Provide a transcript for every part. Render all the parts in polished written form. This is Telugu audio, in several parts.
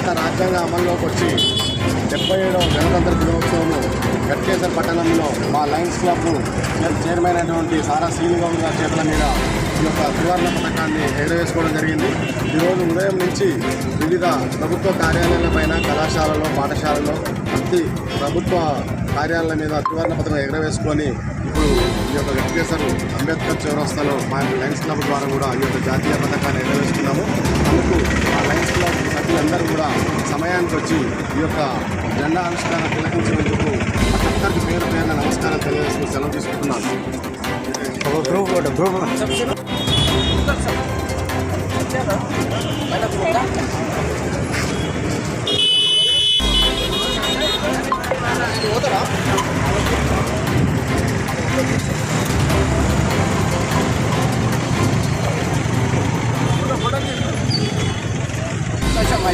భారత రాజ్యాంగ అమల్లోకి వచ్చి 77వ గణతంత్ర దినోత్సవము గట్కేసర్ పట్టణంలో మా లయన్స్ క్లబ్ చైర్మన్ అయినటువంటి సారా శ్రీనిగౌడ్ గారి చేతుల మీద ఈ యొక్క త్రివర్ణ పథకాన్ని ఎగరవేసుకోవడం జరిగింది. ఈరోజు ఉదయం నుంచి వివిధ ప్రభుత్వ కార్యాలయాలపైన కళాశాలలో పాఠశాలలో ప్రతి ప్రభుత్వ కార్యాలయాల మీద త్రివర్ణ పథకం ఎగరవేసుకొని ఇప్పుడు ఈ యొక్క గట్కేసర్ అంబేద్కర్ చౌరస్తాలో మా లయన్స్ క్లబ్ ద్వారా కూడా ఈ యొక్క జాతీయ పథకాన్ని ఎగరవేసుకున్నాము. అందుకు మా లయన్స్ క్లబ్ సభ్యులందరూ కూడా సమయానికి వచ్చి ఈ యొక్క జెండా ఆవిష్కరణ తిలకించినందుకు ఒక్కరికి పేరు పేరున నమస్కారం తెలియజేసుకుని సెలవు తీసుకుంటున్నాను.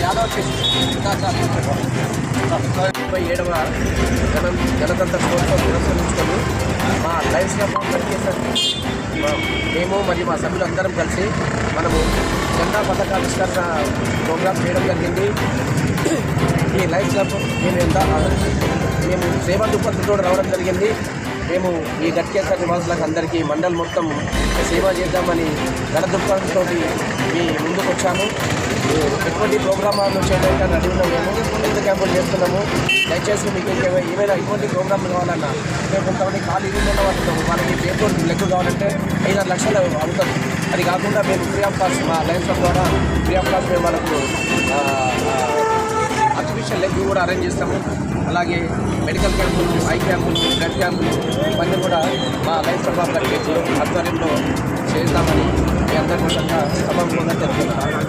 యాదవ్ 27వ గణతంత్ర దినోత్సవం పురస్కరించుకొని మా లయన్స్ క్లబ్ గట్కేసర్ మేము మరియు మా సభ్యులందరం కలిసి మనము జెండా పథకావిష్కరణ ప్రోగ్రాం చేయడం జరిగింది. ఈ లయన్స్ క్లబ్ మేము సేవా దృక్పథంతో రావడం జరిగింది. మేము ఈ గట్కేసర్ నివాసులకు అందరికీ మండల్ మొత్తం సేవ చేద్దామని గణ దృక్పథంతో మీ ముందుకు వచ్చాము. ఎటువంటి ప్రోగ్రామాలు చేయడానికి రెడీ ఉన్నాము. మేము హెల్త్ క్యాంపులు చేస్తున్నాము. దయచేసి మీకు ఏమైనా ఇటువంటి ప్రోగ్రాంలు కావాలన్నా మేము కొంతమంది ఖాళీ ఇల్లు ఉన్న వాళ్ళకి పేపర్ లెక్క కావాలంటే 5-6 లక్షలు అవుతుంది. అది కాకుండా మేము ఫ్రీ ఆఫ్ కాస్ట్ మా లయన్స్ క్లబ్ ద్వారా ఫ్రీ ఆఫ్ కాస్ట్ మేము వాళ్ళకు ఆర్టిఫిషియల్ లెగ్ కూడా అరేంజ్ చేస్తాము. అలాగే మెడికల్ క్యాంపులు, ఐ క్యాంపులు, బ్లడ్ క్యాంపులు ఇవన్నీ కూడా మా లయన్స్ క్లబ్ ఆధ్వర్యంలో చేద్దామని మీ అందరి కోసం సభాముఖంగా తెలుపుతున్నాను.